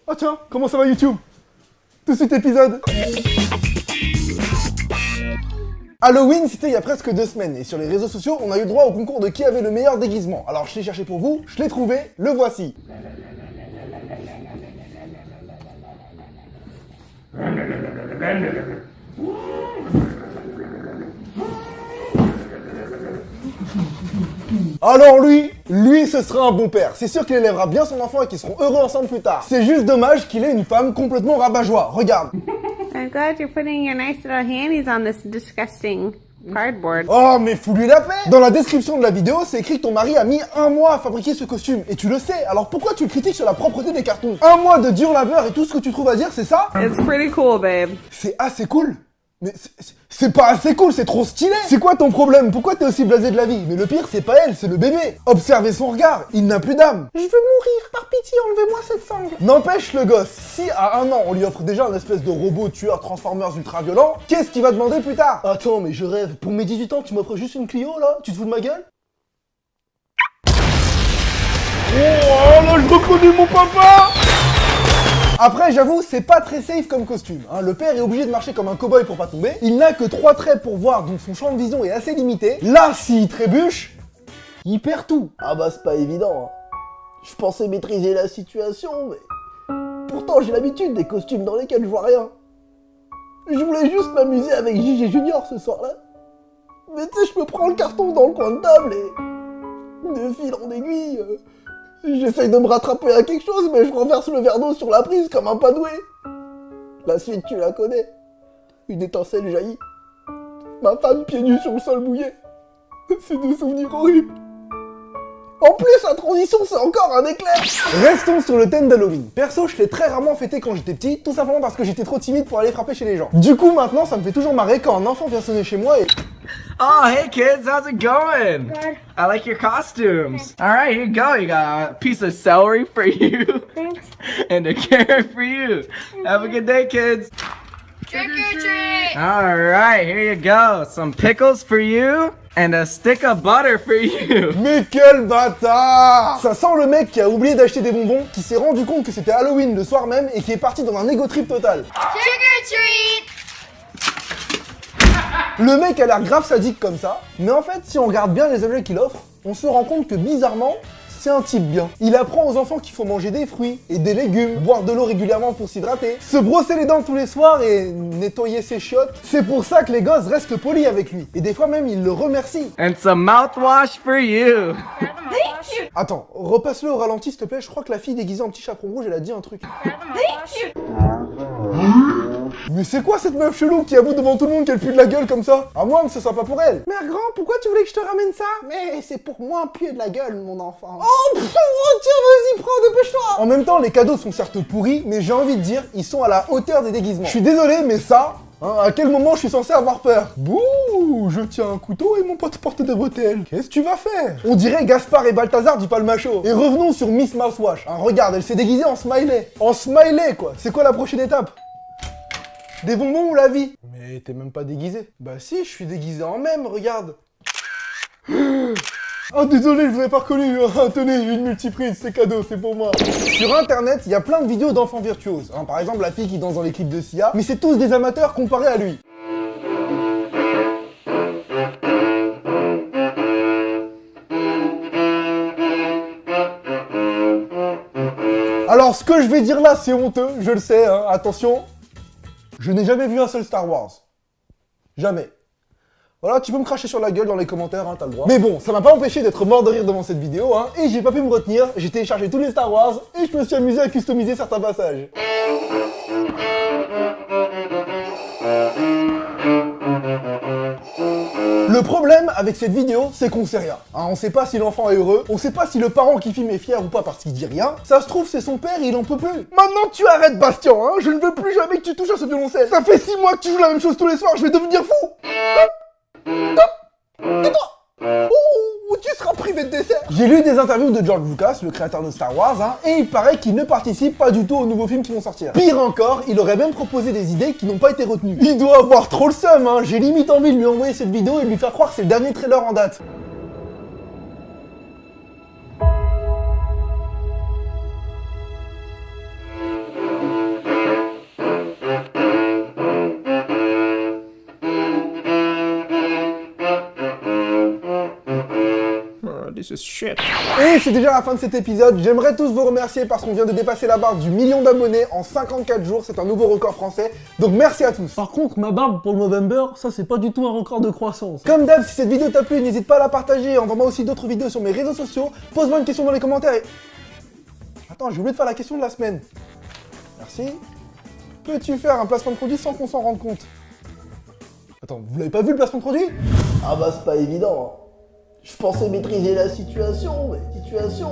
Oh tiens, comment ça va YouTube? Tout de suite épisode. Halloween, c'était il y a presque 2 semaines, et sur les réseaux sociaux, on a eu droit au concours de qui avait le meilleur déguisement. Alors je l'ai cherché pour vous, je l'ai trouvé, le voici. Alors lui, ce sera un bon père. C'est sûr qu'il élèvera bien son enfant et qu'ils seront heureux ensemble plus tard. C'est juste dommage qu'il ait une femme complètement rabat-joie. Regarde. I'm glad you're putting your nice little handies on this disgusting cardboard. Oh, mais fous-lui la paix! Dans la description de la vidéo, c'est écrit que ton mari a mis 1 mois à fabriquer ce costume. Et tu le sais, alors pourquoi tu le critiques sur la propreté des cartons? 1 mois de dur labeur et tout ce que tu trouves à dire, c'est ça? It's pretty cool, babe. C'est assez cool. Mais c'est pas assez cool, c'est trop stylé. C'est quoi ton problème? Pourquoi t'es aussi blasé de la vie? Mais le pire, c'est pas elle, c'est le bébé. Observez son regard, il n'a plus d'âme. Je veux mourir, par pitié, enlevez-moi cette sangle. N'empêche le gosse, si à 1 an, on lui offre déjà un espèce de robot tueur Transformers ultra violent, qu'est-ce qu'il va demander plus tard? Attends, mais je rêve, pour mes 18 ans, tu m'offres juste une Clio, là? Tu te fous de ma gueule? Oh là, je reconnais mon papa! Après, j'avoue, c'est pas très safe comme costume. Hein. Le père est obligé de marcher comme un cow-boy pour pas tomber. Il n'a que 3 traits pour voir, donc son champ de vision est assez limité. Là, s'il trébuche, il perd tout. Ah bah, c'est pas évident. Hein. Je pensais maîtriser la situation, mais... Pourtant, j'ai l'habitude des costumes dans lesquels je vois rien. Je voulais juste m'amuser avec JG Junior ce soir-là. Mais tu sais, je me prends le carton dans le coin de table et... De fil en aiguille... J'essaye de me rattraper à quelque chose, mais je renverse le verre d'eau sur la prise comme un padoué. La suite, tu la connais. Une étincelle jaillit. Ma femme pieds nus sur le sol mouillé. C'est des souvenirs horribles. En plus, la transition, c'est encore un éclair. Restons sur le thème d'Halloween. Perso, je l'ai très rarement fêté quand j'étais petit, tout simplement parce que j'étais trop timide pour aller frapper chez les gens. Du coup, maintenant, ça me fait toujours marrer quand un enfant vient sonner chez moi et... Oh, hey kids, how's it going? Good. I like your costumes. All right, here you go. You got a piece of celery for you. Thanks. And a carrot for you. Have a good day, kids. Trick or treat! All right, here you go. Some pickles for you and a stick of butter for you. Mais quel bâtard! Ça sent le mec qui a oublié d'acheter des bonbons, qui s'est rendu compte que c'était Halloween le soir même et qui est parti dans un ego trip total. Trick or treat! Le mec a l'air grave sadique comme ça, mais en fait, si on regarde bien les objets qu'il offre, on se rend compte que bizarrement, c'est un type bien. Il apprend aux enfants qu'il faut manger des fruits et des légumes, boire de l'eau régulièrement pour s'hydrater, se brosser les dents tous les soirs et nettoyer ses chiottes. C'est pour ça que les gosses restent polis avec lui. Et des fois même, ils le remercient. And some mouthwash for you. Attends, repasse-le au ralenti s'il te plaît, je crois que la fille déguisée en petit chaperon rouge, elle a dit un truc. Mais c'est quoi cette meuf chelou qui avoue devant tout le monde qu'elle pue de la gueule comme ça? À moins que ce soit pas pour elle. Mère grand, pourquoi tu voulais que je te ramène ça? Mais c'est pour moins puer de la gueule, mon enfant. Oh, tiens, vas-y, prends, dépêche-toi. En même temps, les cadeaux sont certes pourris, mais j'ai envie de dire, ils sont à la hauteur des déguisements. Je suis désolé, mais ça... Hein, à quel moment je suis censé avoir peur? Bouh, je tiens un couteau et mon pote porte des bretelles. Qu'est-ce que tu vas faire? On dirait Gaspard et Balthazar du Palmacho. Et revenons sur Miss Mouthwash. Hein, regarde, elle s'est déguisée en smiley. En smiley, quoi. C'est quoi la prochaine étape? Des bonbons ou la vie? Mais t'es même pas déguisé. Bah si, je suis déguisé en même, regarde. Oh désolé, je vous ai pas reconnu. Tenez, une multiprise, c'est cadeau, c'est pour moi. Sur internet, il y a plein de vidéos d'enfants virtuoses. Hein, par exemple, la fille qui danse dans les clips de Sia. Mais c'est tous des amateurs comparés à lui. Alors, ce que je vais dire là, c'est honteux, je le sais, hein, attention. Je n'ai jamais vu un seul Star Wars. Jamais. Voilà, tu peux me cracher sur la gueule dans les commentaires, hein, t'as le droit. Mais bon, ça m'a pas empêché d'être mort de rire devant cette vidéo, hein, et j'ai pas pu me retenir, j'ai téléchargé tous les Star Wars, et je me suis amusé à customiser certains passages. Le problème avec cette vidéo, c'est qu'on sait rien. Hein, on sait pas si l'enfant est heureux, on sait pas si le parent qui filme est fier ou pas parce qu'il dit rien. Ça se trouve, c'est son père et il en peut plus. Maintenant tu arrêtes, Bastien, hein, je ne veux plus jamais que tu touches à ce violoncelle. Ça fait 6 mois que tu joues la même chose tous les soirs, je vais devenir fou. Tais-toi. Oh, tu seras privé de dessert. J'ai lu des interviews de George Lucas, le créateur de Star Wars, hein, et il paraît qu'il ne participe pas du tout aux nouveaux films qui vont sortir. Pire encore, il aurait même proposé des idées qui n'ont pas été retenues. Il doit avoir trop le seum, hein. J'ai limite envie de lui envoyer cette vidéo et de lui faire croire que c'est le dernier trailer en date. this is shit. Et c'est déjà la fin de cet épisode. J'aimerais tous vous remercier parce qu'on vient de dépasser la barre du 1 million d'abonnés en 54 jours. C'est un nouveau record français. Donc merci à tous. Par contre, ma barbe pour le Movember, ça c'est pas du tout un record de croissance. Comme d'hab, si cette vidéo t'a plu, n'hésite pas à la partager. Envoie-moi aussi d'autres vidéos sur mes réseaux sociaux. Pose-moi une question dans les commentaires. Attends, j'ai oublié de faire la question de la semaine. Merci. Peux-tu faire un placement de produit sans qu'on s'en rende compte? Attends, vous l'avez pas vu le placement de produit? Ah bah c'est pas évident. Je pensais maîtriser la situation, mais situation.